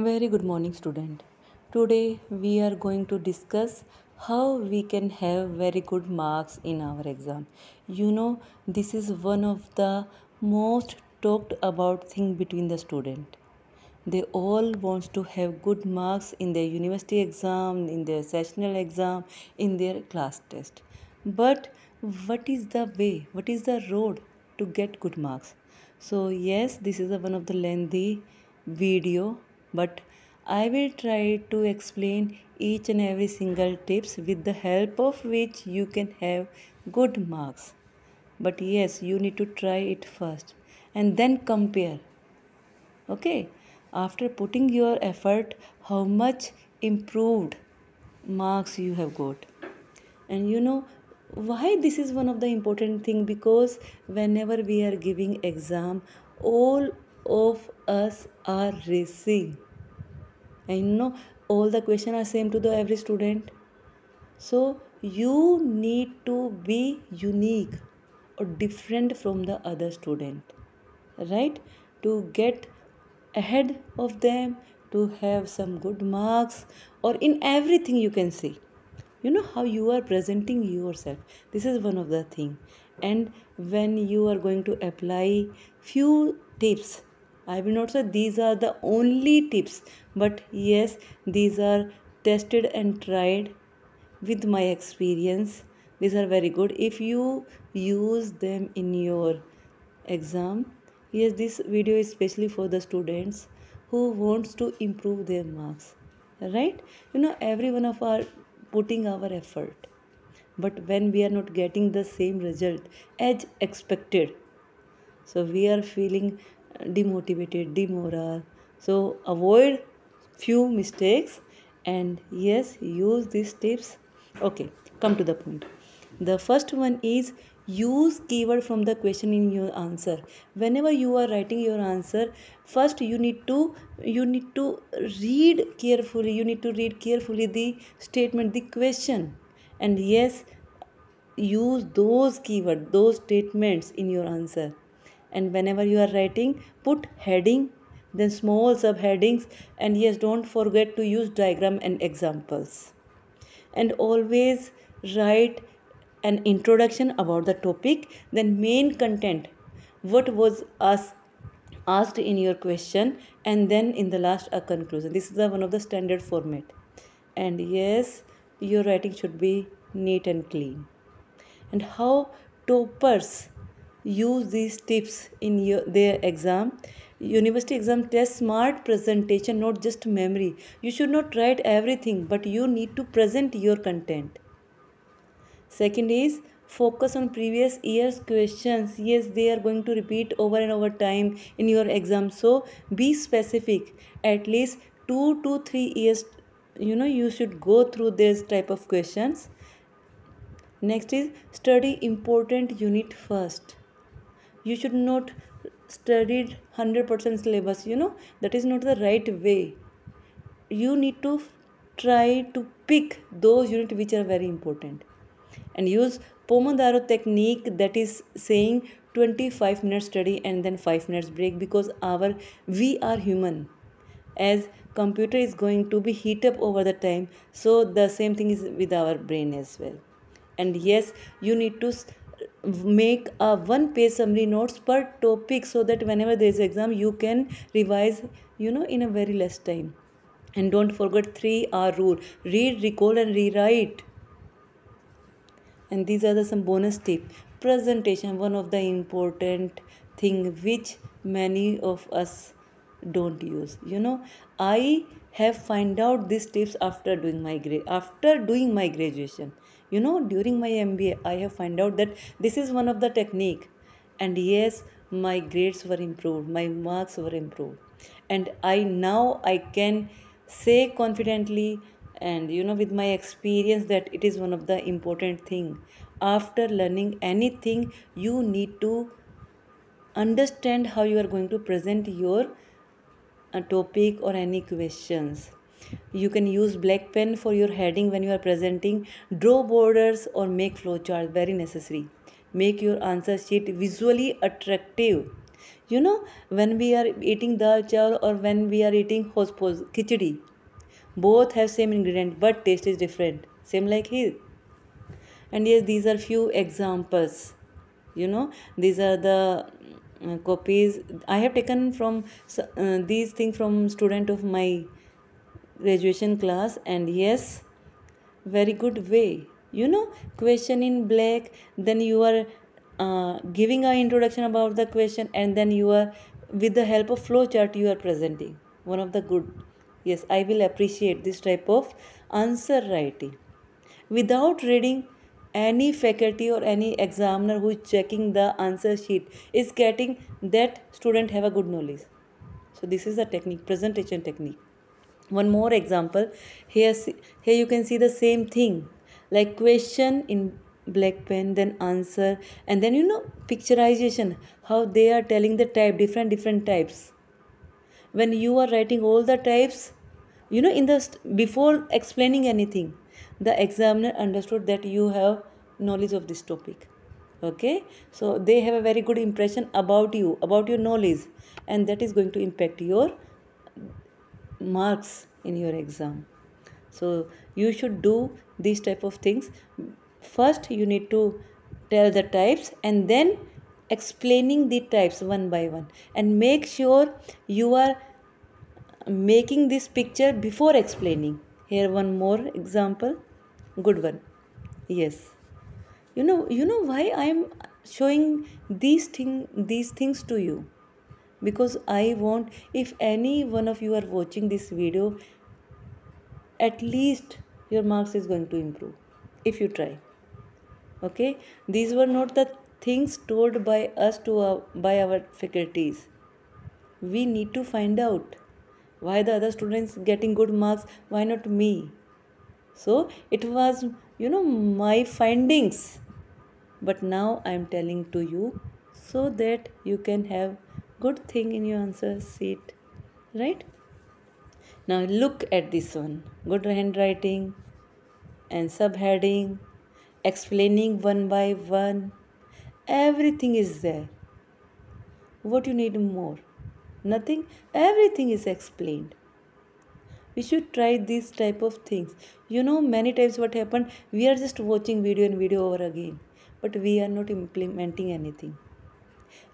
Very good morning, student. Today we are going to discuss how we can have very good marks in our exam. This is one of the most talked about thing between the student. They all wants to have good marks in their university exam, in their sessional exam, in their class test. But what is the way? What is the road to get good marks? So yes, this is one of the lengthy video, but I will try to explain each and every single tips with the help of which you can have good marks. But yes, you need to try it first and then compare. Okay, after putting your effort, how much improved marks you have got. And why this is one of the important thing, because whenever we are giving exam, all of us are racing, and all the question are same to the every student. So you need to be unique or different from the other student, right, to get ahead of them, to have some good marks, or in everything you can see, how you are presenting yourself. This is one of the thing. And when you are going to apply few tips, I will not say these are the only tips, but yes, these are tested and tried with my experience. These are very good if you use them in your exam. Yes, this video is especially for the students who wants to improve their marks, right? Every one of our putting our effort, but when we are not getting the same result as expected, so we are feeling demotivated, demoral. So avoid few mistakes, and yes, use these tips. Okay, come to the point. The first one is use keyword from the question in your answer. Whenever you are writing your answer, first you need to read carefully the statement, the question. And yes, use those keywords, those statements in your answer. And whenever you are writing, put heading, then small subheadings, and yes, don't forget to use diagram and examples. And always write an introduction about the topic, then main content, what was asked in your question, and then in the last a conclusion. This is one of the standard format. And yes, your writing should be neat and clean. And how toppers use these tips in their exam. University exam test smart presentation, not just memory. You should not write everything, but you need to present your content. Second is focus on previous year's questions. Yes, they are going to repeat over and over time in your exam, so be specific. At least 2 to 3 years, you should go through this type of questions. Next is study important unit first. You should not study 100% syllabus. That is not the right way. You need to try to pick those units which are very important, and use Pomodoro technique, that is saying 25 minutes study and then 5 minutes break, because we are human, as computer is going to be heat up over the time, so the same thing is with our brain as well. And yes, you need to make a one page summary notes per topic, so that whenever there is exam you can revise in a very less time. And don't forget 3R rule: read, recall, and rewrite. And these are some bonus tip. Presentation, one of the important thing which many of us don't use. I have find out these tips after doing my graduation. During my MBA I have find out that this is one of the technique. And yes, my grades were improved, my marks were improved, and I can say confidently, and with my experience, that it is one of the important thing. After learning anything, you need to understand how you are going to present your topic or any questions. You can use black pen for your heading when you are presenting. Draw borders or make flowchart, very necessary. Make your answer sheet visually attractive. You know, when we are eating dal chawal or when we are eating hospos khichdi, both have same ingredient but taste is different, same like here. And yes, these are few examples. You know, these are the copies I have taken from these things from student of my graduation class. And yes, very good way. You know, question in black, then you are giving an introduction about the question, and then you are, with the help of flow chart, you are presenting one of the good. Yes, I will appreciate this type of answer writing without reading. Any faculty or any examiner who is checking the answer sheet is getting that student have a good knowledge. So this is the technique, presentation technique. One more example here. Here you can see the same thing, like question in black pen, then answer, and then, you know, picturization, how they are telling the type, different types. When you are writing all the types, you know, in the before explaining anything, the examiner understood that you have knowledge of this topic. Okay, so they have a very good impression about you, about your knowledge, and that is going to impact your marks in your exam. So you should do these type of things. First you need to tell the types, and then explaining the types one by one, and make sure you are making this picture before explaining. Here one more example, good one. Yes, you know why I am showing these things to you, because I want, if any one of you are watching this video, at least your marks is going to improve if you try. Okay, these were not the things told by us to by our faculties. We need to find out why the other students getting good marks, why not me. So it was, you know, my findings, but now I am telling to you so that you can have good thing in your answer sheet, right? Now look at this one, good handwriting and subheading, explaining one by one, everything is there. What you need more? Nothing, everything is explained. We should try these type of things. You know, many times what happened, we are just watching video and video over again, but we are not implementing anything.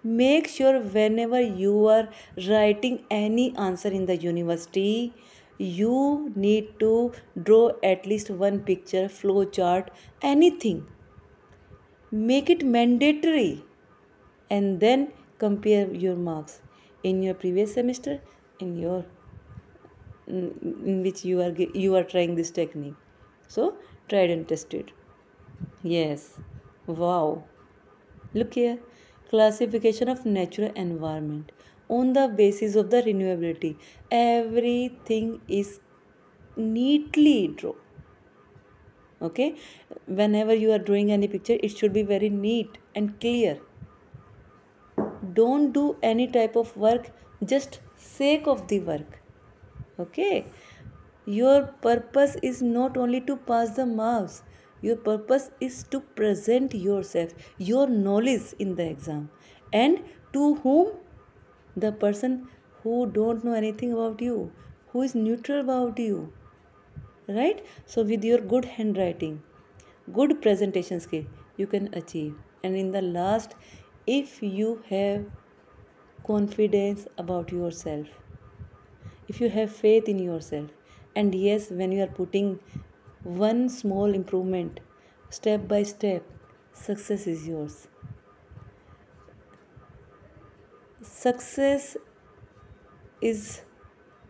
Make sure whenever you are writing any answer in the university, you need to draw at least one picture, flow chart, anything. Make it mandatory, and then compare your marks in your previous semester, in your in which you are trying this technique. So tried and tested. Yes. Wow. Look here, classification of natural environment on the basis of the renewability. Everything is neatly drawn. Okay, whenever you are drawing any picture, it should be very neat and clear. Don't do any type of work just sake of the work. Okay, your purpose is not only to pass the marks, your purpose is to present yourself, your knowledge in the exam, and to whom? The person who don't know anything about you, who is neutral about you, right? So with your good handwriting, good presentation skill, you can achieve. And in the last, if you have confidence about yourself, if you have faith in yourself, and yes, when you are putting one small improvement step by step, success is yours. Success is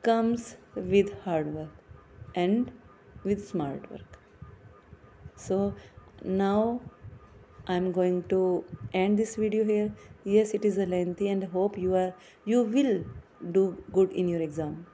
comes with hard work and with smart work. So now I'm going to end this video here. Yes, it is a lengthy, and hope you will do good in your exam.